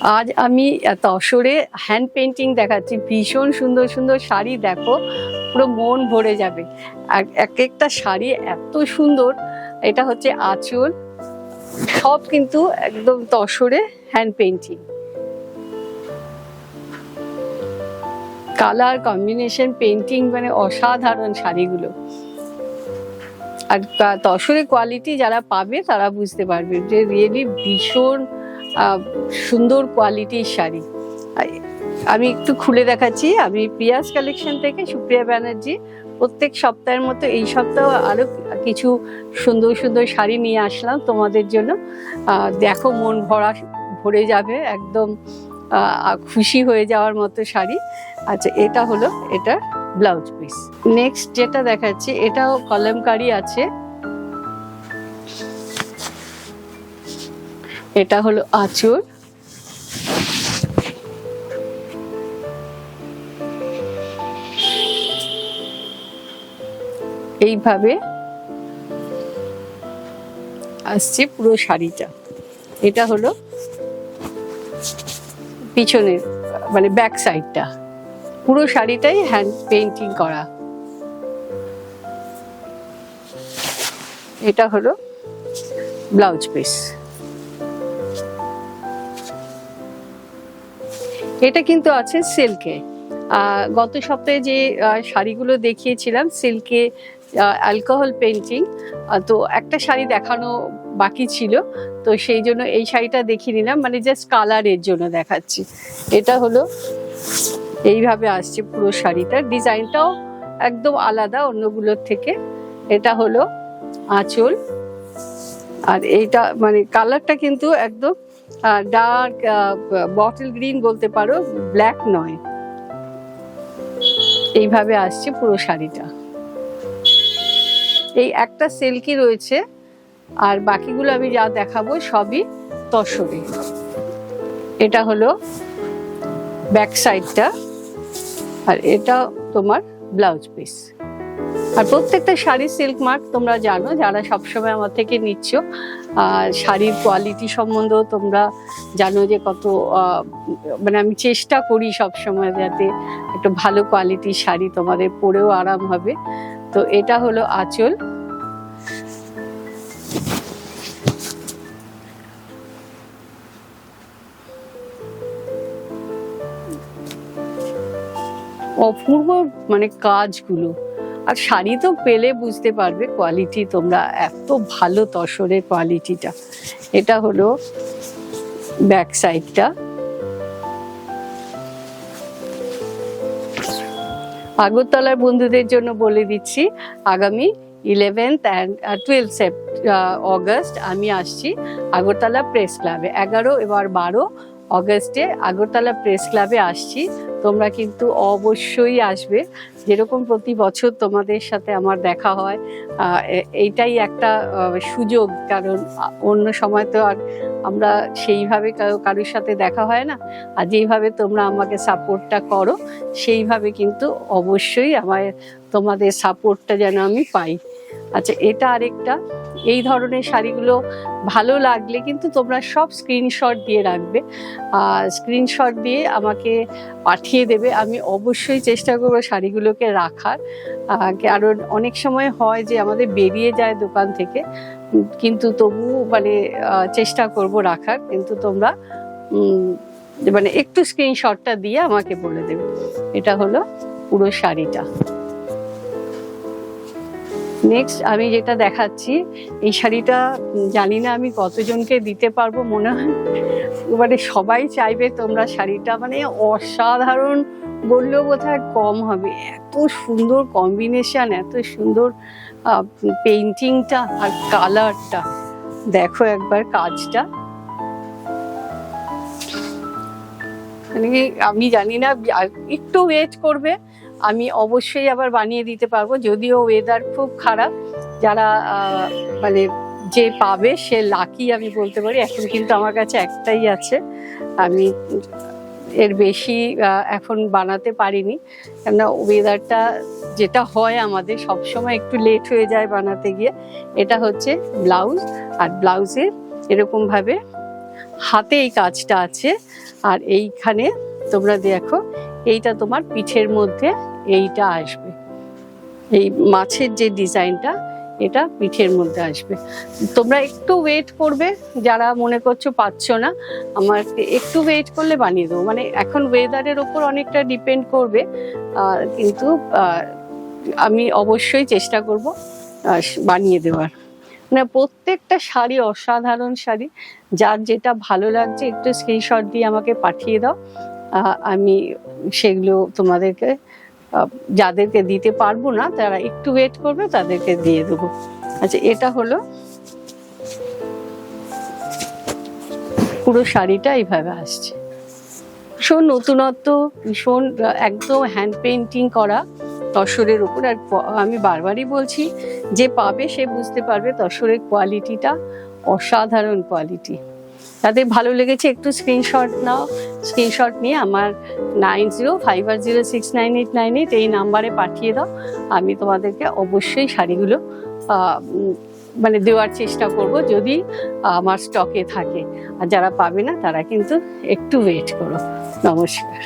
আজ আমি তসরে hand painting দেখাচ্ছি। ভীষণ সুন্দর সুন্দর শাড়ি, দেখো পুরো মন ভরে যাবে। আর এক একটা শাড়ি এত সুন্দর। এটা হচ্ছে আঁচল, সব কিন্তু একদম তসরে hand painting. Colour combination painting মানে অসাধারণ শাড়িগুলো। আর তসরের কোয়ালিটি যারা পাবে তারা বুঝতে পারবে যে রিয়েলি ভীষণ সুন্দর কোয়ালিটির শাড়ি। আমি একটু খুলে দেখাচ্ছি। আমি পিয়াস কালেকশন থেকে সুপ্রিয়া ব্যানার্জি। প্রত্যেক সপ্তাহের মতো এই সপ্তাহ আরো কিছু সুন্দর সুন্দর শাড়ি নিয়ে আসলাম তোমাদের জন্য। দেখো মন ভরে যাবে, একদম খুশি হয়ে যাওয়ার মতো শাড়ি। আচ্ছা, এটা হলো এটা ব্লাউজ পিস। নেক্সট যেটা দেখাচ্ছি এটাও কলমকারি আছে। এটা হলো আঁচল, এইভাবে আসছে পুরো শাড়িটা। এটা হলো পিছনের মানে ব্যাক সাইডটা, পুরো শাড়িটাই হ্যান্ড পেইন্টিং করা। এটা হলো ব্লাউজ পিস। এটা কিন্তু আছে সিল্কে। গত সপ্তাহে যে শাড়িগুলো দেখিয়েছিলাম সিল্কে অ্যালকোহল পেইন্টিং, তো একটা শাড়ি দেখানো বাকি ছিল, তো সেই জন্য এই শাড়িটা দেখিয়ে নিলাম, মানে জাস্ট কালারের জন্য দেখাচ্ছি। এটা হলো এইভাবে আসছে পুরো শাড়িটার ডিজাইনটাও একদম আলাদা অন্যগুলোর থেকে। এটা হলো আঁচল, আর এইটা মানে কালারটা কিন্তু একদম ডার্ক বটল গ্রিন বলতে পারো, ব্ল্যাক নয়। এইভাবে আসছে পুরো শাড়িটা। এই একটা সিল্কি রয়েছে, আর বাকিগুলো আমি যা দেখাবো সবই তসরে। এটা হলো ব্যাক সাইডটা, আর এটা তোমার ব্লাউজ পিস। আর প্রত্যেকটা শাড়ি সিল্ক মার্ক তোমরা জানো, যারা সবসময় আমার থেকে নিচ্ছ। শাড়ির কোয়ালিটি সম্বন্ধেও তোমরা জানো যে কত মানে আমি চেষ্টা করি সবসময় যাতে একটু ভালো কোয়ালিটির শাড়ি তোমাদের পরেও আরাম হবে। তো এটা হলো আঁচল, অপূর্ব মানে কাজগুলো। আর শাড়ি তো পেলে বুঝতে পারবে কোয়ালিটি তোমরা, এত ভালো তসরের কোয়ালিটিটা। এটা হলো ব্যাক সাইডটা। আগরতলার বন্ধুদের জন্য বলে দিচ্ছি, আগামী 11th and 12th অগস্ট আমি আসছি আগরতলা প্রেস ক্লাবে। 11 এবার 12 অগস্টে আগরতলা প্রেস ক্লাবে আসছি। তোমরা কিন্তু অবশ্যই আসবে। যেরকম প্রতি বছর তোমাদের সাথে আমার দেখা হয়, এইটাই একটা সুযোগ, কারণ অন্য সময় তো আর আমরা সেইভাবে কারোর সাথে দেখা হয় না। আর যেইভাবে তোমরা আমাকে সাপোর্টটা করো সেইভাবে কিন্তু অবশ্যই তোমাদের সাপোর্টটা যেন আমি পাই। আচ্ছা, এটা আরেকটা। এই ধরনের শাড়িগুলো ভালো লাগলে কিন্তু তোমরা সব স্ক্রিনশট দিয়ে রাখবে, স্ক্রিনশট দিয়ে আমাকে পাঠিয়ে দেবে। আমি অবশ্যই চেষ্টা করবো শাড়িগুলোকে রাখার, কারণ অনেক সময় হয় যে আমাদের বেরিয়ে যায় দোকান থেকে, কিন্তু তবু মানে চেষ্টা করব রাখার। কিন্তু তোমরা মানে একটু স্ক্রিনশটটা দিয়ে আমাকে বলে দেবে। এটা হলো পুরো শাড়িটা। নেক্সট আমি যেটা দেখাচ্ছি, এই শাড়িটা জানি না আমি কতজনকে দিতে পারবো, মনে হয় মানে সবাই চাইবে তোমরা শাড়িটা, মানে অসাধারণ বললেও বোধহয় কম হবে। এত সুন্দর কম্বিনেশন, এত সুন্দর পেইন্টিংটা আর কালারটা, দেখো একবার কাজটা। মানে আমি জানি না, একটু ওয়েট করবে, আমি অবশ্যই আবার বানিয়ে দিতে পারবো। যদিও ওয়েদার খুব খারাপ, যারা মানে যে পাবে সে লাকি আমি বলতে পারি। এখন কিন্তু আমার কাছে একটাই আছে, আমি এর বেশি এখন বানাতে পারিনি, কেননা ওয়েদারটা যেটা হয় আমাদের সবসময় একটু লেট হয়ে যায় বানাতে গিয়ে। এটা হচ্ছে ব্লাউজ, আর ব্লাউজে এরকমভাবে হাতে এই কাজটা আছে। আর এইখানে তোমরা দেখো, এইটা তোমার পিঠের মধ্যে এইটা আসবে, এই মাছের যে ডিজাইনটা এটা পিঠের মধ্যে আসবে। তোমরা একটু ওয়েট করবে, যারা মনে করছো পাচ্ছো না, আমার একটু ওয়েট করলে বানিয়ে দেবো। মানে এখন ওয়েদারের ওপর অনেকটা ডিপেন্ড করবে, কিন্তু আমি অবশ্যই চেষ্টা করব বানিয়ে দেওয়ার। মানে প্রত্যেকটা শাড়ি অসাধারণ শাড়ি, যার যেটা ভালো লাগছে একটু স্ক্রিনশট দিয়ে আমাকে পাঠিয়ে দাও। আমি সেগুলো তোমাদেরকে, যাদেরকে দিতে পারবো না তারা একটু ওয়েট করবে, তাদেরকে দিয়ে দেবো। আচ্ছা, এটা হলো পুরো শাড়িটা এইভাবে আসছে। ভীষণ নতুনত্ব, ভীষণ একদম হ্যান্ড পেন্টিং করা তসরের উপর। আর আমি বারবারই বলছি, যে পাবে সে বুঝতে পারবে তসরের কোয়ালিটিটা অসাধারণ কোয়ালিটি। তাদের ভালো লেগেছে একটু স্ক্রিনশট নাও, স্ক্রিনশট নিয়ে আমার 9050069898 এই নাম্বারে পাঠিয়ে দাও। আমি তোমাদেরকে অবশ্যই শাড়িগুলো মানে দেওয়ার চেষ্টা করব, যদি আমার স্টকে থাকে। আর যারা পাবে না তারা কিন্তু একটু ওয়েট করো। নমস্কার।